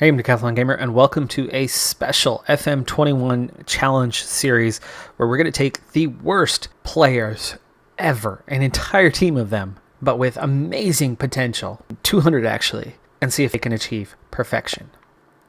Hey, I'm Decathlon Gamer, and welcome to a special FM21 challenge series where we're going to take the worst players ever, an entire team of them, but with amazing potential, 200 actually, and see if they can achieve perfection.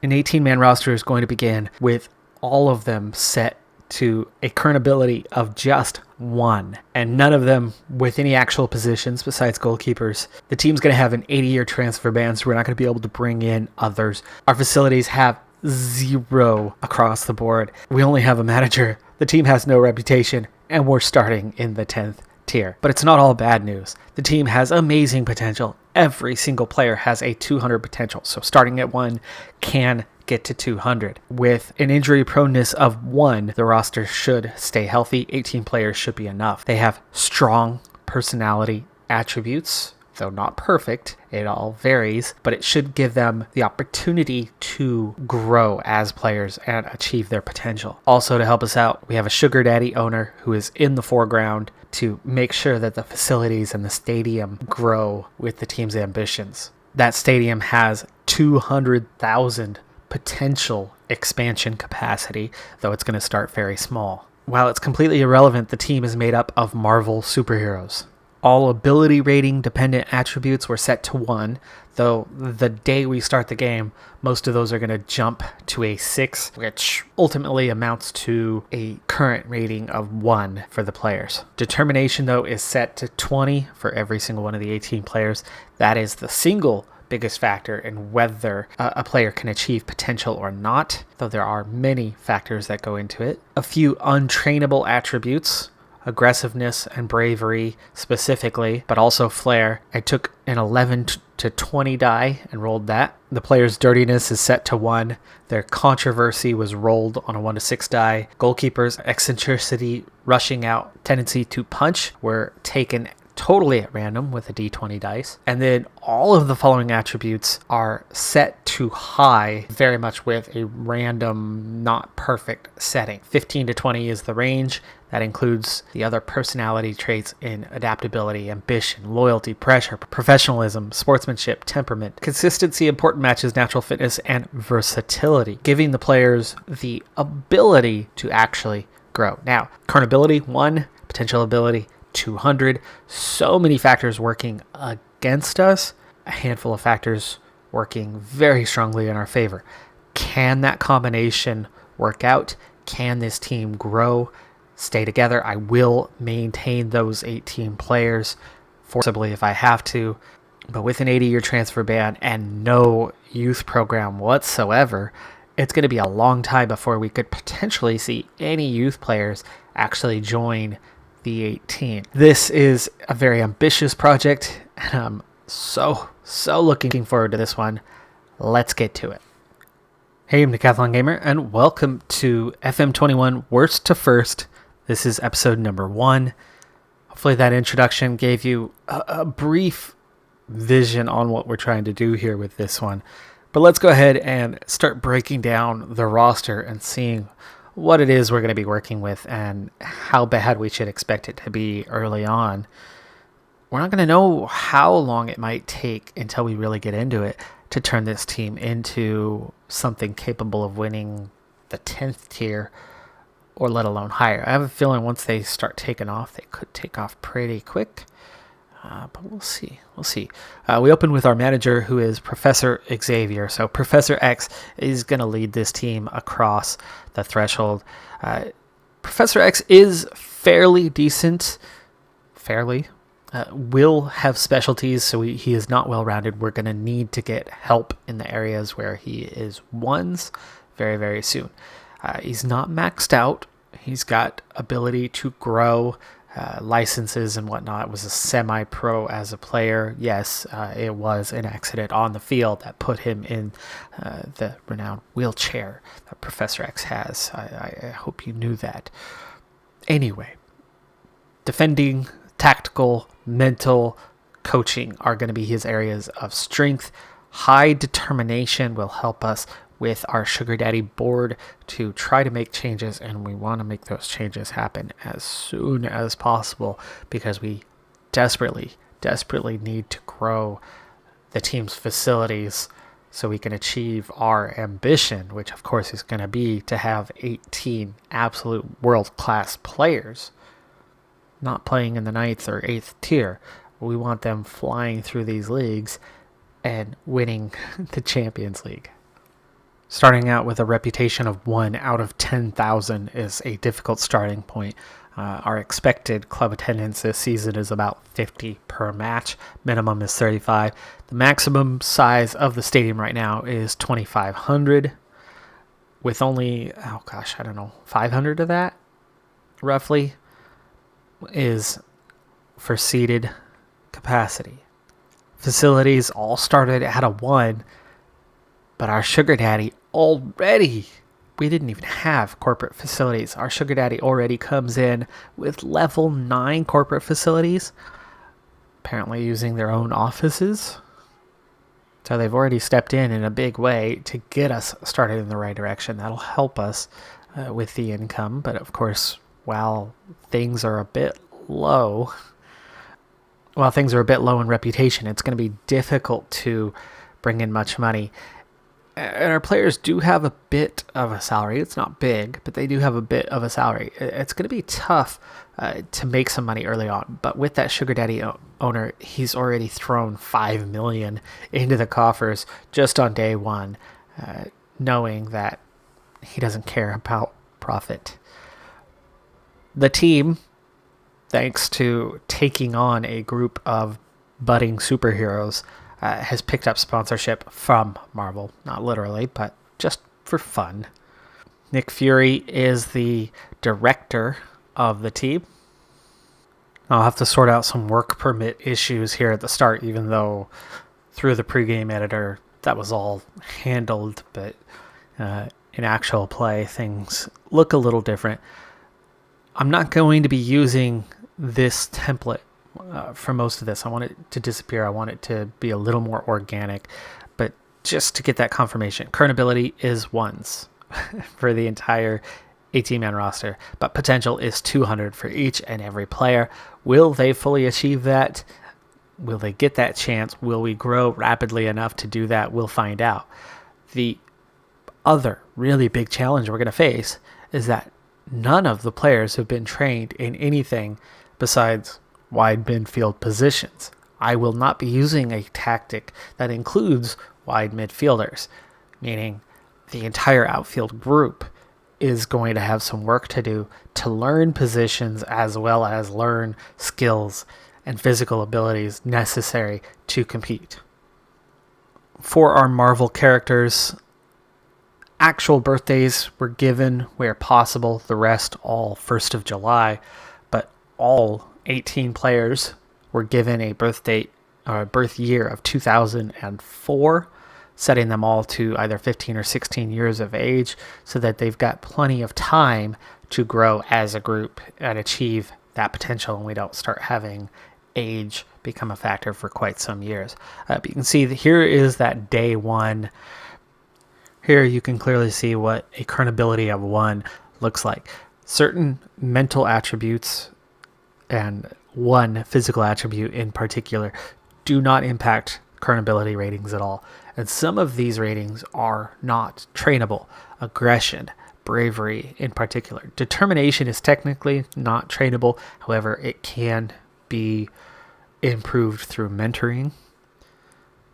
An 18-man roster is going to begin with all of them set to a current ability of just one, and none of them with any actual positions besides goalkeepers. The team's going to have an 80-year transfer ban, so we're not going to be able to bring in others. Our facilities have 0 across the board. We only have a manager. The team has no reputation, and we're starting in the 10th tier. But it's not all bad news. The team has amazing potential. Every single player has a 200 potential, so starting at 1 can get to 200. With an injury proneness of 1, the roster should stay healthy. 18 players should be enough. They have strong personality attributes, though not perfect. It all varies, but it should give them the opportunity to grow as players and achieve their potential. Also, to help us out, we have a sugar daddy owner who is in the foreground to make sure that the facilities and the stadium grow with the team's ambitions. That stadium has 200,000 potential expansion capacity, though it's going to start very small. While it's completely irrelevant, the team is made up of Marvel superheroes. All ability rating dependent attributes were set to 1, though the day we start the game, most of those are going to jump to a 6, which ultimately amounts to a current rating of 1 for the players. Determination, though, is set to 20 for every single one of the 18 players. That is the single biggest factor in whether a player can achieve potential or not, though there are many factors that go into it. A few untrainable attributes, aggressiveness and bravery specifically, but also flair. I took an 11 to 20 die and rolled that. The player's dirtiness is set to 1. Their controversy was rolled on a 1 to 6 die. Goalkeepers' eccentricity, rushing out, tendency to punch were taken totally at random with a d20 dice. And then all of the following attributes are set to high, very much with a random, not perfect setting. 15 to 20 is the range. That includes the other personality traits in adaptability, ambition, loyalty, pressure, professionalism, sportsmanship, temperament, consistency, important matches, natural fitness, and versatility, giving the players the ability to actually grow. Now, current ability, 1, potential ability, 200. So many factors working against us, a handful of factors working very strongly in our favor. Can that combination work out? Can this team grow, stay together? I will maintain those 18 players forcibly if I have to, but with an 80-year transfer ban and no youth program whatsoever, it's going to be a long time before we could potentially see any youth players actually join the 18. This is a very ambitious project, and I'm so looking forward to this one. Let's get to it. Hey, I'm Decathlon Gamer, and welcome to FM21 Worst to First. This is episode number 1. Hopefully that introduction gave you a brief vision on what we're trying to do here with this one. But let's go ahead and start breaking down the roster and seeing what it is we're going to be working with and how bad we should expect it to be early on. We're not going to know how long it might take until we really get into it to turn this team into something capable of winning the 10th tier or let alone higher. I have a feeling once they start taking off, they could take off pretty quick. But we'll see. We open with our manager, who is Professor Xavier. So Professor X is going to lead this team across the threshold. Professor X is fairly decent. Will have specialties, so he is not well-rounded. We're going to need to get help in the areas where he is ones very, very soon. He's not maxed out. He's got ability to grow. Licenses and whatnot. Was a semi-pro as a player. Yes, it was an accident on the field that put him in the renowned wheelchair that Professor X has. I hope you knew that. Anyway, defending, tactical, mental, coaching are going to be his areas of strength. High determination will help us with our sugar daddy board to try to make changes, and we want to make those changes happen as soon as possible because we desperately need to grow the team's facilities so we can achieve our ambition, which of course is going to be to have 18 absolute world-class players not playing in the 9th or 8th tier. We want them flying through these leagues and winning the Champions League. Starting out with a reputation of 1 out of 10,000 is a difficult starting point. Our expected club attendance this season is about 50 per match. Minimum is 35. The maximum size of the stadium right now is 2,500, with only, 500 of that, roughly, is for seated capacity. Facilities all started at a 1, but our sugar daddy we didn't even have corporate facilities. Our sugar daddy already comes in with level 9 corporate facilities, apparently using their own offices. So they've already stepped in a big way to get us started in the right direction. That'll help us with the income. But of course, while things are a bit low in reputation, it's going to be difficult to bring in much money. And our players do have a bit of a salary. It's not big, but they do have a bit of a salary. It's going to be tough to make some money early on. But with that sugar daddy owner, he's already thrown $5 million into the coffers just on day 1, knowing that he doesn't care about profit. The team, thanks to taking on a group of budding superheroes, has picked up sponsorship from Marvel. Not literally, but just for fun. Nick Fury is the director of the team. I'll have to sort out some work permit issues here at the start, even though through the pregame editor that was all handled, but in actual play things look a little different. I'm not going to be using this template for most of this. I want it to disappear. I want it to be a little more organic, but just to get that confirmation, current ability is 1s for the entire 18-man roster, but potential is 200 for each and every player. Will they fully achieve that? Will they get that chance? Will we grow rapidly enough to do that? We'll find out. The other really big challenge we're going to face is that none of the players have been trained in anything besides wide midfield positions. I will not be using a tactic that includes wide midfielders, meaning the entire outfield group is going to have some work to do to learn positions as well as learn skills and physical abilities necessary to compete. For our Marvel characters, actual birthdays were given where possible, the rest all 1st of July, but all 18 players were given a birth year of 2004, setting them all to either 15 or 16 years of age so that they've got plenty of time to grow as a group and achieve that potential, and we don't start having age become a factor for quite some years. But you can see that here is that day 1. Here you can clearly see what a current ability of 1 looks like. Certain mental attributes and one physical attribute in particular do not impact current ability ratings at all. And some of these ratings are not trainable. Aggression, bravery in particular. Determination is technically not trainable. However, it can be improved through mentoring.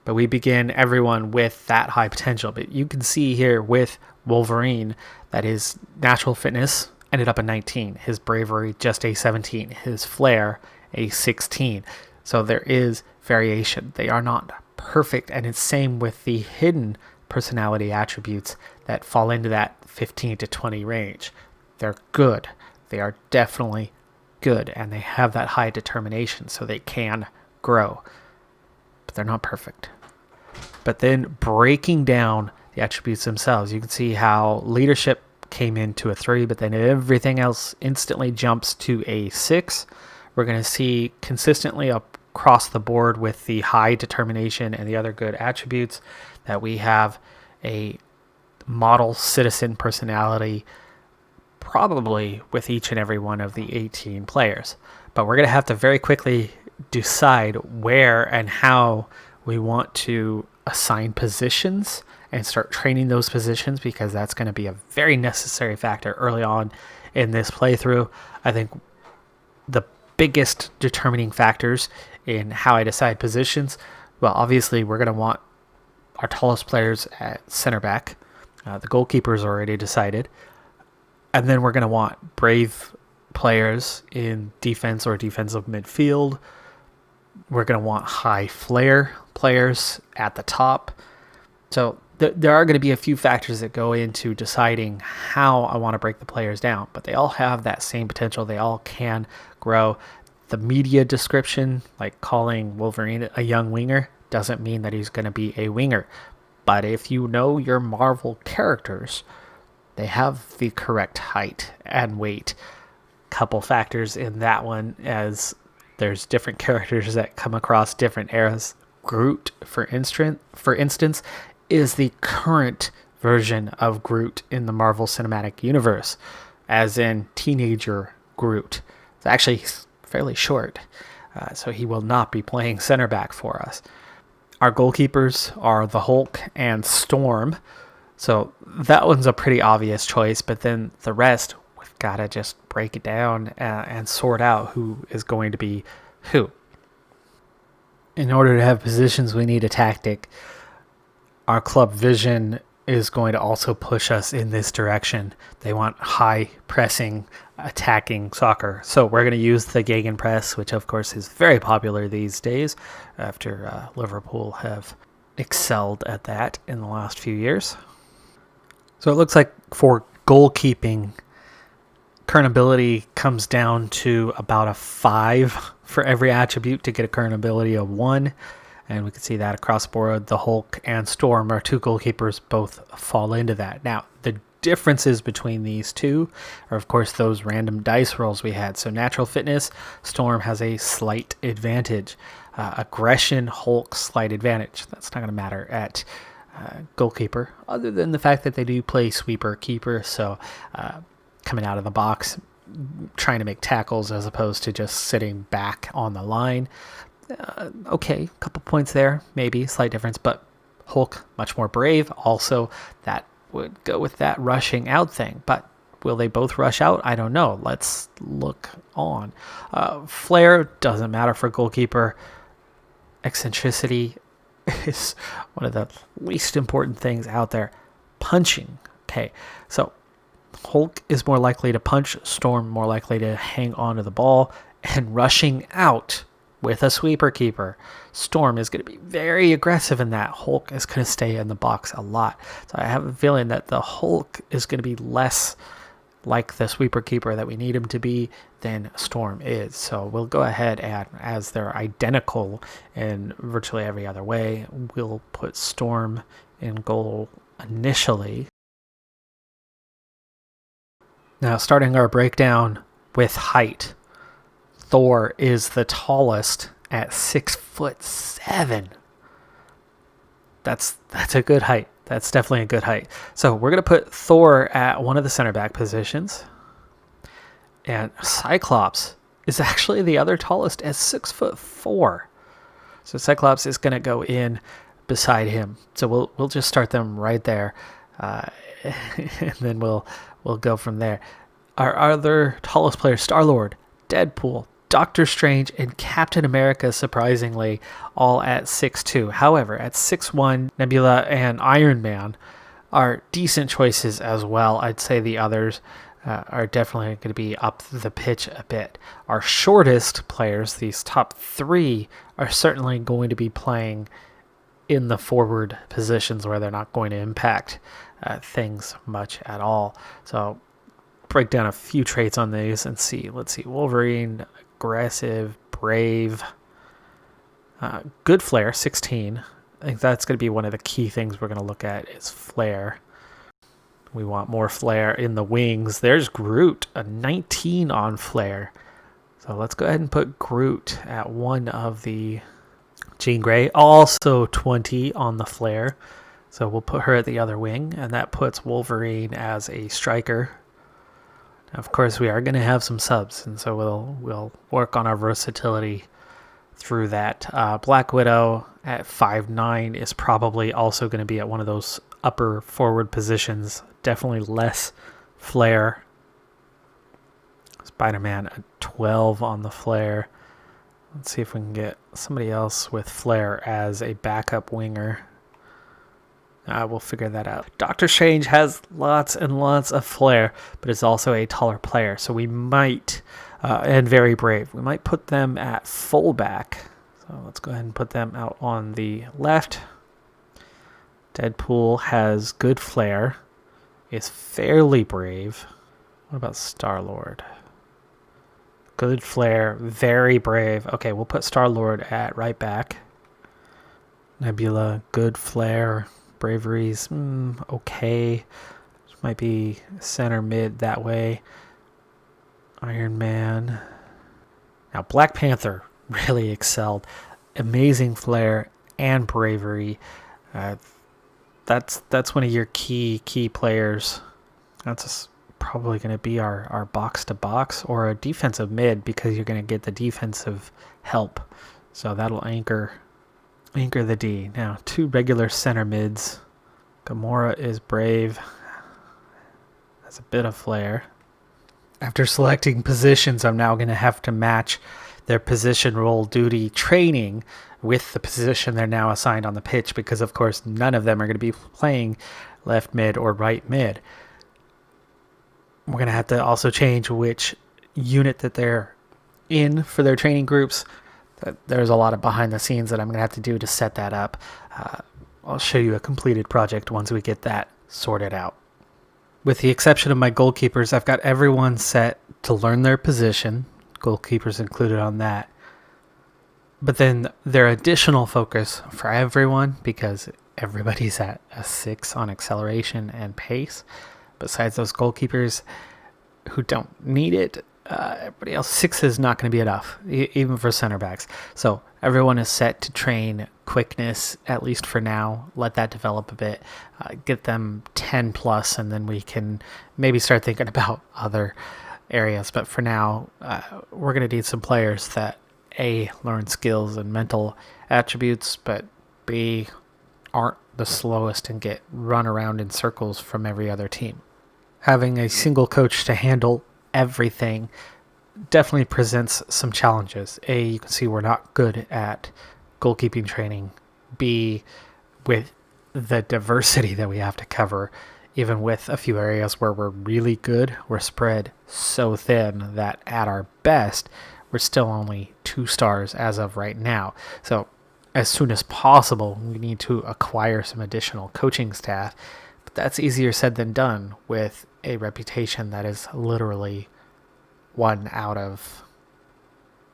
But we begin everyone with that high potential. But you can see here with Wolverine that his natural fitness ended up a 19. His bravery just a 17. His flair a 16. So there is variation. They are not perfect. And it's same with the hidden personality attributes that fall into that 15 to 20 range. They're good. They are definitely good. And they have that high determination so they can grow. But they're not perfect. But then breaking down the attributes themselves, you can see how leadership came into a 3, but then everything else instantly jumps to a 6. We're going to see consistently across the board with the high determination and the other good attributes that we have a model citizen personality probably with each and every one of the 18 players. But we're going to have to very quickly decide where and how We want to assign positions and start training those positions, because that's going to be a very necessary factor early on in this playthrough. I think the biggest determining factors in how I decide positions, well, obviously we're going to want our tallest players at center back. The goalkeepers already decided. And then we're going to want brave players in defense or defensive midfield. We're going to want high flair players at the top. So there are going to be a few factors that go into deciding how I want to break the players down, but they all have that same potential. They all can grow. The media description, like calling Wolverine a young winger, doesn't mean that he's going to be a winger. But if you know your Marvel characters, they have the correct height and weight. Couple factors in that one, as there's different characters that come across different eras. Groot, for instance, is the current version of Groot in the Marvel Cinematic Universe, as in teenager Groot. It's actually fairly short, so he will not be playing center back for us. Our goalkeepers are the Hulk and Storm, so that one's a pretty obvious choice, but then the rest, we've got to just break it down and sort out who is going to be who. In order to have positions, we need a tactic. Our club vision is going to also push us in this direction. They want high pressing, attacking soccer. So we're going to use the gegenpress, which of course is very popular these days after Liverpool have excelled at that in the last few years. So it looks like for goalkeeping, current ability comes down to about a 5 for every attribute to get a current ability of 1. And we can see that across the board. The Hulk and Storm, our two goalkeepers, both fall into that. Now, the differences between these two are, of course, those random dice rolls we had. So natural fitness, Storm has a slight advantage. Aggression, Hulk, slight advantage. That's not going to matter at goalkeeper, other than the fact that they do play sweeper, keeper. So coming out of the box, trying to make tackles as opposed to just sitting back on the line. Okay, a couple points there, maybe, slight difference, but Hulk, much more brave. Also, that would go with that rushing out thing, but will they both rush out? I don't know. Let's look on. Flair doesn't matter for goalkeeper. Eccentricity is one of the least important things out there. Punching. Okay, so Hulk is more likely to punch, Storm more likely to hang on to the ball, and rushing out with a sweeper keeper, Storm is going to be very aggressive in that. Hulk is going to stay in the box a lot. So I have a feeling that the Hulk is going to be less like the sweeper keeper that we need him to be than Storm is. So we'll go ahead and, as they're identical in virtually every other way, we'll put Storm in goal initially. Now, starting our breakdown with height. Thor is the tallest at 6'7". That's a good height. That's definitely a good height. So we're gonna put Thor at one of the center back positions, and Cyclops is actually the other tallest at 6'4". So Cyclops is gonna go in beside him. So we'll just start them right there, and then we'll go from there. Our other tallest players: Star-Lord, Deadpool, Doctor Strange, and Captain America, surprisingly, all at 6'2". However, at 6'1", Nebula and Iron Man are decent choices as well. I'd say the others are definitely going to be up the pitch a bit. Our shortest players, these top 3, are certainly going to be playing in the forward positions where they're not going to impact things much at all. So break down a few traits on these and see. Let's see. Wolverine, aggressive, brave, good flair, 16. I think that's going to be one of the key things we're going to look at is flair. We want more flair in the wings. There's Groot, a 19 on flair. So let's go ahead and put Groot at one of the... Jean Grey, also 20 on the flair. So we'll put her at the other wing, and that puts Wolverine as a striker. Of course, we are going to have some subs, and so we'll work on our versatility through that. Black Widow at 5'9" is probably also going to be at one of those upper forward positions. Definitely less flair. Spider-Man at 12 on the flair. Let's see if we can get somebody else with flair as a backup winger. We'll figure that out. Doctor Strange has lots and lots of flair, but is also a taller player. So we might, and very brave, we might put them at fullback. So let's go ahead and put them out on the left. Deadpool has good flair, is fairly brave. What about Star-Lord? Good flair, very brave. Okay, we'll put Star-Lord at right back. Nebula, good flair. Bravery's okay. This might be center mid that way. Iron Man. Now, Black Panther really excelled. Amazing flair and bravery. That's one of your key players. That's probably going to be our box to box or a defensive mid, because you're going to get the defensive help. So that'll anchor the D. Now, 2 regular center mids. Gamora is brave. Has a bit of flair. After selecting positions, I'm now going to have to match their position, role, duty, training with the position they're now assigned on the pitch, because, of course, none of them are going to be playing left mid or right mid. We're going to have to also change which unit that they're in for their training groups. There's a lot of behind the scenes that I'm going to have to do to set that up. I'll show you a completed project once we get that sorted out. With the exception of my goalkeepers, I've got everyone set to learn their position. Goalkeepers included on that. But then their additional focus for everyone, because everybody's at a 6 on acceleration and pace, besides those goalkeepers who don't need it, everybody else, 6 is not going to be enough, even for center backs. So everyone is set to train quickness, at least for now. Let that develop a bit. Get them 10 plus, and then we can maybe start thinking about other areas. But for now, we're going to need some players that, A, learn skills and mental attributes, but B, aren't the slowest and get run around in circles from every other team. Having a single coach to handle everything definitely presents some challenges. A, you can see we're not good at goalkeeping training. B, with the diversity that we have to cover, even with a few areas where we're really good, we're spread so thin that at our best, we're still only 2 stars as of right now. So as soon as possible, we need to acquire some additional coaching staff. But that's easier said than done with a reputation that is literally 1 out of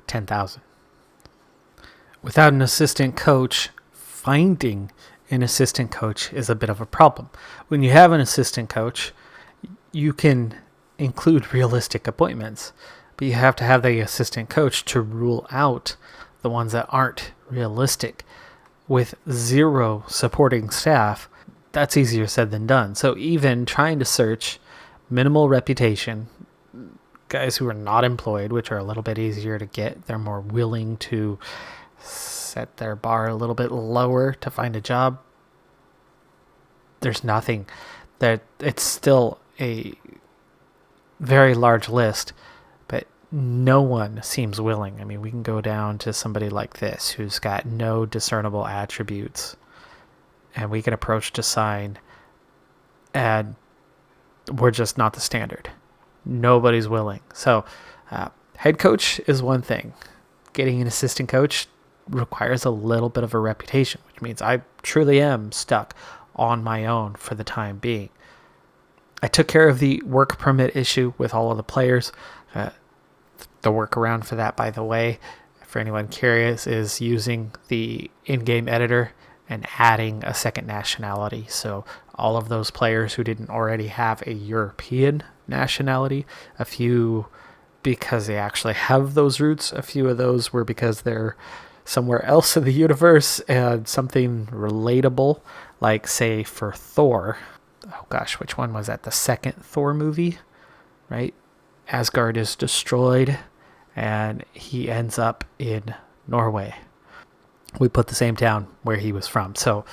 10,000. Without an assistant coach, finding an assistant coach is a bit of a problem. When you have an assistant coach, you can include realistic appointments, but you have to have the assistant coach to rule out the ones that aren't realistic. With 0 supporting staff, that's easier said than done. So even trying to search minimal reputation, guys who are not employed, which are a little bit easier to get, they're more willing to set their bar a little bit lower to find a job. There's nothing. That it's still a very large list, but no one seems willing. I mean, we can go down to somebody like this who's got no discernible attributes, and we can approach to sign, and we're just not the standard. Nobody's willing. So head coach is one thing. Getting an assistant coach requires a little bit of a reputation, which means I truly am stuck on my own for the time being. I took care of the work permit issue with all of the players. The workaround for that, by the way, for anyone curious, is using the in-game editor and adding a second nationality. So all of those players who didn't already have a European nationality, a few because they actually have those roots, a few of those were because they're somewhere else in the universe and something relatable, like say for Thor. Oh gosh, which one was that? The second Thor movie, right? Asgard is destroyed and he ends up in Norway. we put the same town where he was from. So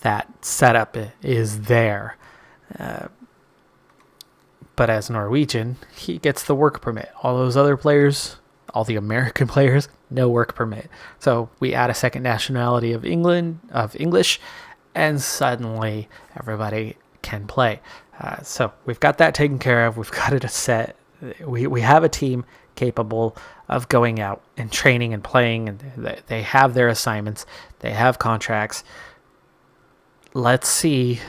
that setup is there. But as Norwegian, he gets the work permit. All those other players, all the American players, no work permit. So we add a second nationality of English, and suddenly everybody can play. So we've got that taken care of. We've got it set. We have a team capable of going out and training and playing, and they have their assignments. They have contracts. Let's see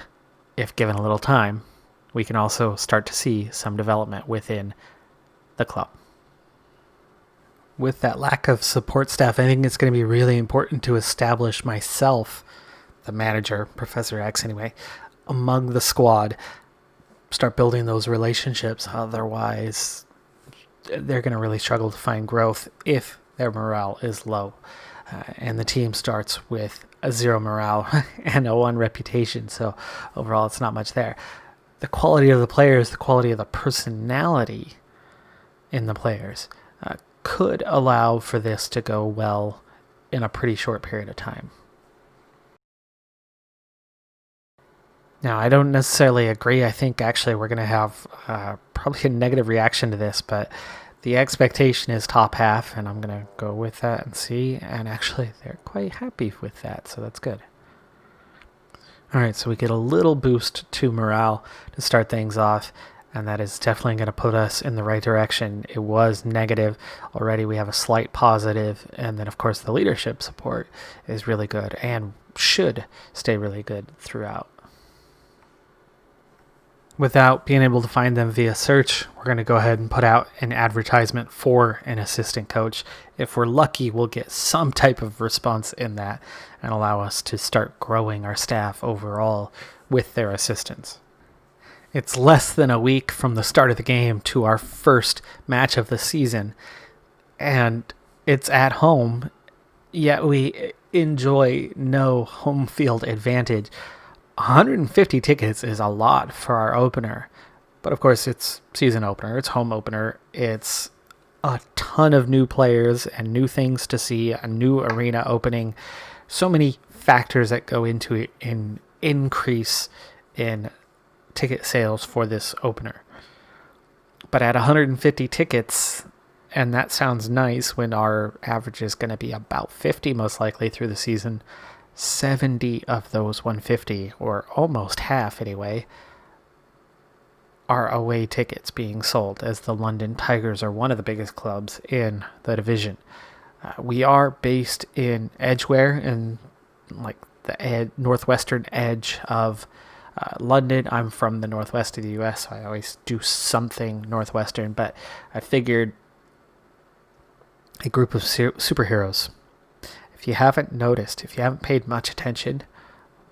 if given a little time, we can also start to see some development within the club. With that lack of support staff, I think it's going to be really important to establish myself, the manager, Professor X anyway, among the squad. Start building those relationships. Otherwise, they're going to really struggle to find growth if their morale is low. And the team starts with a 0 morale and a 1 reputation. So overall, it's not much there. The quality of the players, the quality of the personality in the players could allow for this to go well in a pretty short period of time. Now, I don't necessarily agree. I think actually we're going to have probably a negative reaction to this, but the expectation is top half, and I'm going to go with that and see. And actually, they're quite happy with that, so that's good. All right, so we get a little boost to morale to start things off, and that is definitely going to put us in the right direction. It was negative. Already we have a slight positive, and then, of course, the leadership support is really good and should stay really good throughout. Without being able to find them via search, we're going to go ahead and put out an advertisement for an assistant coach. If we're lucky, we'll get some type of response in that and allow us to start growing our staff overall with their assistance. It's less than a week from the start of the game to our first match of the season, and it's at home, yet we enjoy no home field advantage. 150 tickets is a lot for our opener, but of course it's season opener, it's home opener, it's a ton of new players and new things to see, a new arena opening, so many factors that go into an increase in ticket sales for this opener. But at 150 tickets, and that sounds nice when our average is going to be about 50 most likely through the season, 70 of those 150, or almost half anyway, are away tickets being sold, as the London Tigers are one of the biggest clubs in the division. We are based in Edgware, in like the northwestern edge of London. I'm from the northwest of the US, so I always do something northwestern, but I figured a group of superheroes. If you haven't noticed, if you haven't paid much attention,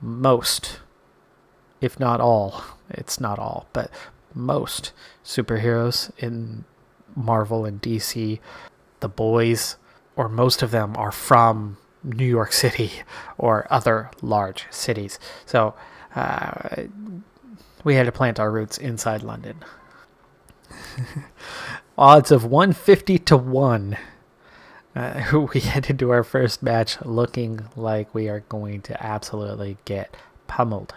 most, if not all, it's not all, but most superheroes in Marvel and DC, the boys, or most of them are from New York City or other large cities. So we had to plant our roots inside London. Odds of 150 to 1. We head into our first match looking like we are going to absolutely get pummeled.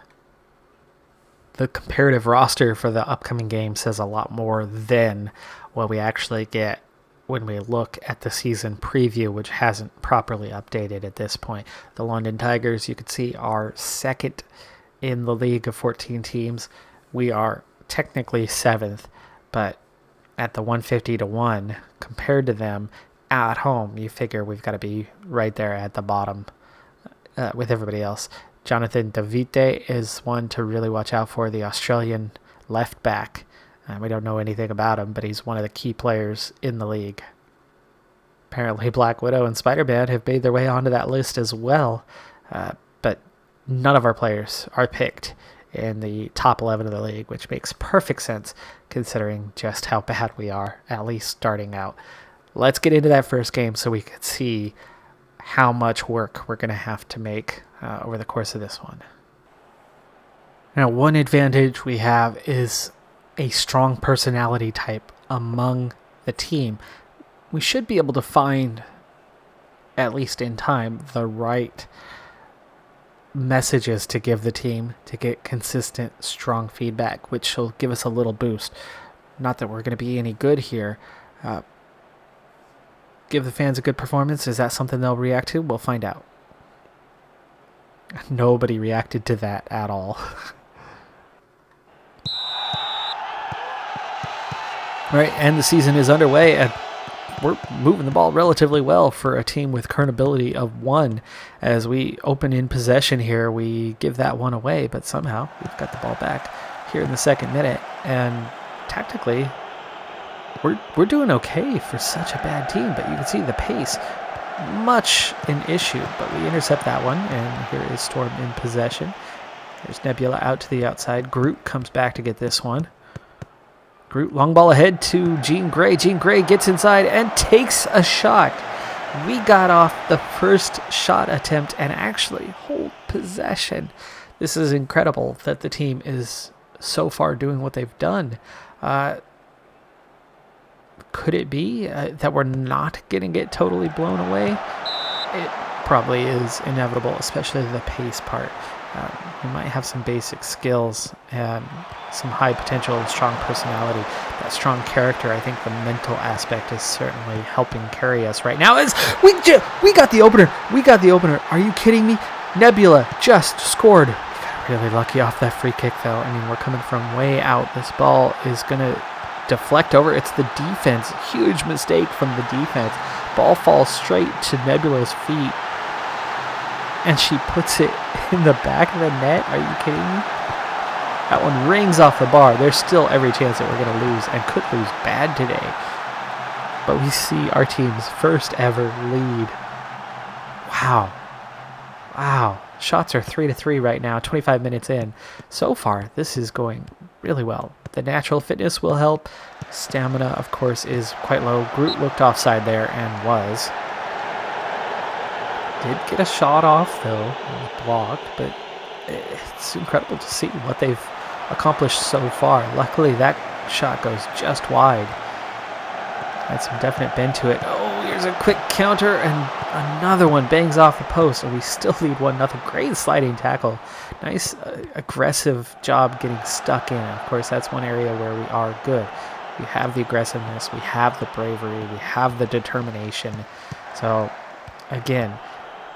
The comparative roster for the upcoming game says a lot more than what we actually get when we look at the season preview, which hasn't properly updated at this point. The London Tigers, you can see, are second in the league of 14 teams. We are technically 7th, but at the 150 to 1 compared to them, at home, you figure we've got to be right there at the bottom with everybody else. Jonathan Davite is one to really watch out for, the Australian left back. We don't know anything about him, but he's one of the key players in the league. Apparently Black Widow and Spider-Man have made their way onto that list as well, but none of our players are picked in the top 11 of the league, which makes perfect sense considering just how bad we are, at least starting out. Let's get into that first game so we can see how much work we're going to have to make over the course of this one. Now, one advantage we have is a strong personality type among the team. We should be able to find at least in time, the right messages to give the team to get consistent, strong feedback, which will give us a little boost. Not that we're going to be any good here. Give the fans a good performance. Is that something they'll react to? We'll find out. Nobody reacted to that at all. All right, and the season is underway, and we're moving the ball relatively well for a team with current ability of 1. As we open in possession here, we give that one away, but somehow we've got the ball back here in the second minute, and tactically, we're doing okay for such a bad team, but you can see the pace, much an issue, but we intercept that one, and here is Storm in possession. There's Nebula out to the outside. Groot comes back to get this one. Groot, long ball ahead to Jean Grey. Jean Grey gets inside and takes a shot. We got off the first shot attempt and actually hold possession. This is incredible that the team is so far doing what they've done. Could it be that we're not going to get totally blown away? It probably is inevitable, especially the pace part. We might have some basic skills and some high potential and strong personality. That strong character, I think the mental aspect is certainly helping carry us right now. As we got the opener. We got the opener. Are you kidding me? Nebula just scored. We got really lucky off that free kick, though. I mean, we're coming from way out. This ball is going to deflect over. It's the defense. Huge mistake from the defense. Ball falls straight to Nebula's feet, and she puts it in the back of the net. Are you kidding me? That one rings off the bar. There's still every chance that we're going to lose, and could lose bad today. But we see our team's first ever lead. Wow. Shots are 3-3 right now, 25 minutes in. So far, this is going really well. The natural fitness will help. Stamina, of course, is quite low. Groot looked offside there and was. Did get a shot off, though. It was blocked, but it's incredible to see what they've accomplished so far. Luckily, that shot goes just wide. Had some definite bend to it. Oh, here's a quick counter, and another one bangs off the post, and we still lead 1-0. Great sliding tackle. Nice, aggressive job getting stuck in. Of course, that's one area where we are good. We have the aggressiveness, we have the bravery, we have the determination. So, again,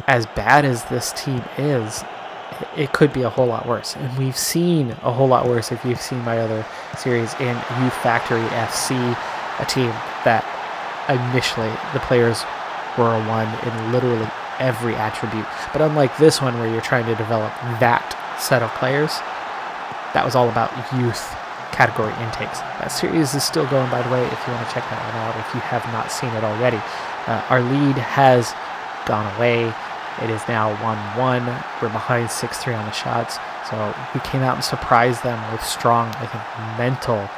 as bad as this team is, it could be a whole lot worse. And we've seen a whole lot worse if you've seen my other series in Youth Factory FC, a team that initially the players were a 1 in literally every attribute. But unlike this one where you're trying to develop that set of players, that was all about youth category intakes. That series is still going, by the way, if you want to check that one out, if you have not seen it already. Our lead has gone away. It is now 1-1. We're behind 6-3 on the shots. So we came out and surprised them with strong, I think, mental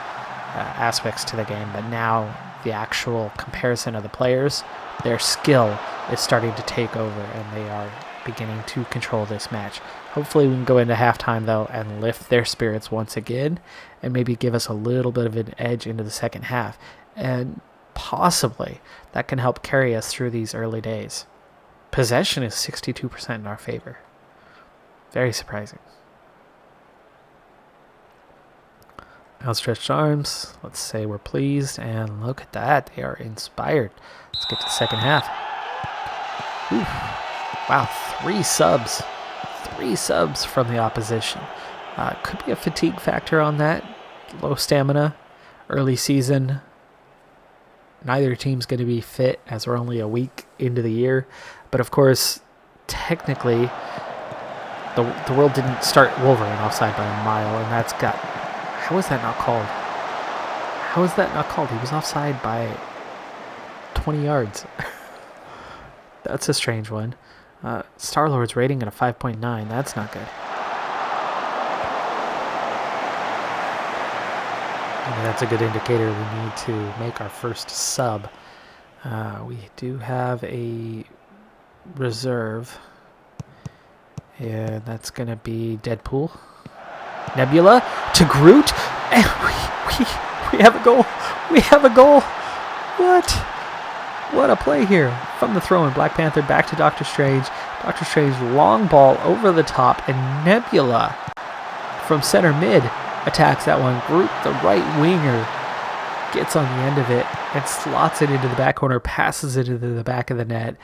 aspects to the game. But now the actual comparison of the players, their skill is starting to take over, and they are beginning to control this match. Hopefully we can go into halftime, though, and lift their spirits once again, and maybe give us a little bit of an edge into the second half. And possibly that can help carry us through these early days. Possession is 62% in our favor. Very surprising. Outstretched arms. Let's say we're pleased. And look at that. They are inspired. Let's get to the second half. Ooh. Wow. 3 subs. 3 subs from the opposition. Could be a fatigue factor on that. Low stamina. Early season. Neither team's going to be fit as we're only a week into the year. But of course, technically, the world didn't start Wolverine offside by a mile, and that's got... How is that not called? How is that not called? He was offside by 20 yards. That's a strange one. Star-Lord's rating at a 5.9. That's not good. Maybe that's a good indicator we need to make our first sub. We do have a reserve, and that's going to be Deadpool. Nebula to Groot, and we have a goal. We have a goal. What? What a play here. From the throw in, Black Panther back to Doctor Strange. Doctor Strange long ball over the top, and Nebula from center mid attacks that one. Groot, the right winger, gets on the end of it and slots it into the back corner, passes it into the back of the net,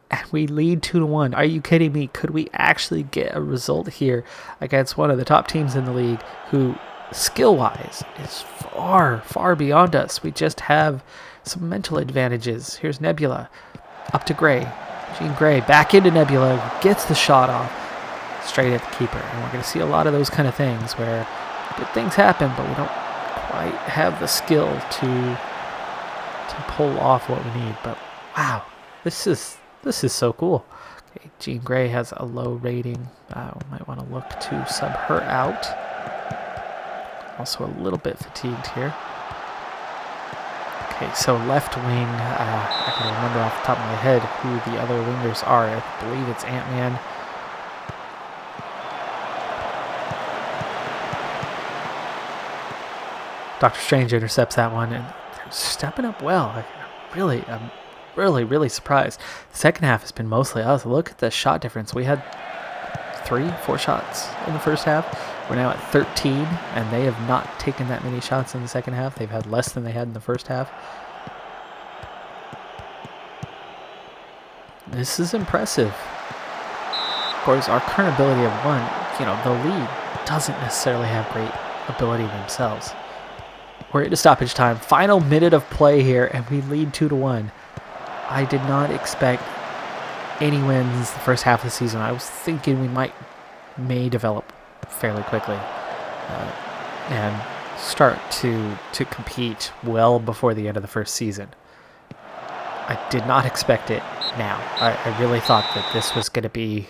and we lead 2-1. Are you kidding me? Could we actually get a result here against one of the top teams in the league who, skill-wise, is far, far beyond us? We just have some mental advantages. Here's Nebula, up to Gray. Jean Grey back into Nebula, gets the shot off, straight at the keeper. And we're going to see a lot of those kind of things where good things happen, but we don't quite have the skill to pull off what we need. But wow, this is so cool. Okay, Jean Grey has a low rating. We might want to look to sub her out. Also a little bit fatigued here. Okay, so left wing, I can remember off the top of my head who the other wingers are. I believe it's Ant-Man. Doctor Strange intercepts that one, and they're stepping up well. I'm really surprised. The second half has been mostly us. Look at the shot difference. We had 3-4 shots in the first half. We're now at 13, and they have not taken that many shots in the second half. They've had less than they had in the first half. This is impressive. Of course, our current ability of one, the league doesn't necessarily have great ability themselves. We're into stoppage time. Final minute of play here, and we lead 2-1. I did not expect any wins the first half of the season. I was thinking we may develop fairly quickly and start to compete well before the end of the first season. I did not expect it now. I really thought that this was going to be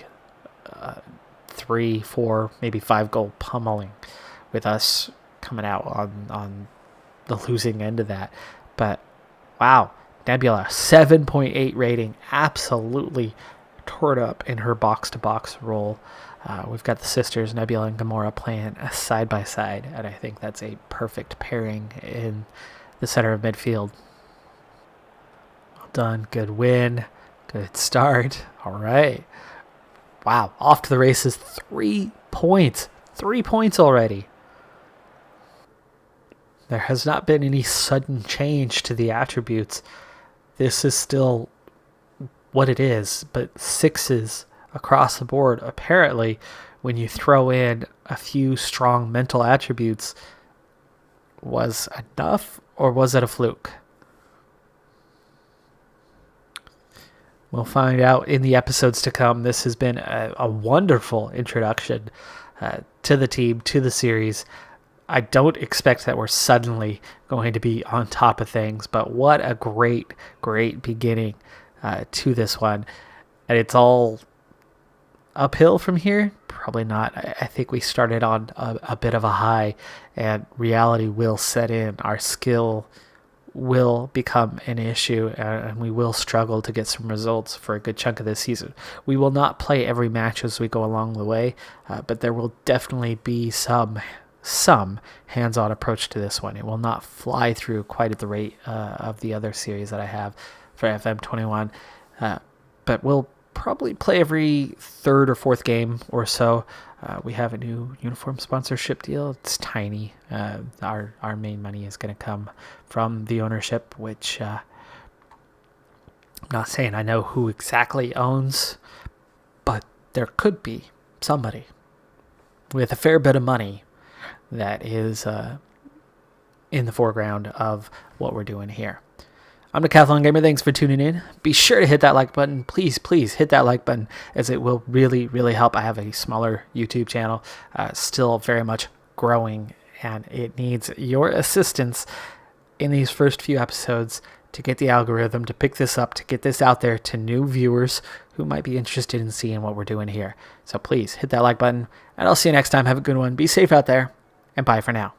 3, 4, maybe 5 goal pummeling with us coming out on the losing end of that. But wow, Nebula, 7.8 rating, absolutely tore it up in her box-to-box role. We've got the sisters, Nebula and Gamora, playing side by side, and I think that's a perfect pairing in the center of midfield. Well done, good win, good start. All right. Wow, off to the races, 3 points. 3 points already. There has not been any sudden change to the attributes. This is still what it is, but 6s across the board. Apparently, when you throw in a few strong mental attributes, was enough, or was it a fluke? We'll find out in the episodes to come. This has been a wonderful introduction to the team, to the series. I don't expect that we're suddenly going to be on top of things, but what a great beginning to this one. And it's all uphill from here? Probably not. I think we started on a bit of a high, and reality will set in. Our skill will become an issue, and we will struggle to get some results for a good chunk of this season. We will not play every match as we go along the way, but there will definitely be some hands-on approach to this one. It will not fly through quite at the rate of the other series that I have for FM21, but we'll probably play every third or fourth game or so. We have a new uniform sponsorship deal. It's tiny. Our main money is going to come from the ownership, which I'm not saying I know who exactly owns, but there could be somebody with a fair bit of money that is in the foreground of what we're doing here. I'm Decathlon Gamer. Thanks for tuning in. Be sure to hit that like button. Please hit that like button, as it will really help. I have a smaller YouTube channel, still very much growing, and it needs your assistance in these first few episodes to get the algorithm to pick this up, to get this out there to new viewers who might be interested in seeing what we're doing here. So please hit that like button, and I'll see you next time. Have a good one. Be safe out there, and bye for now.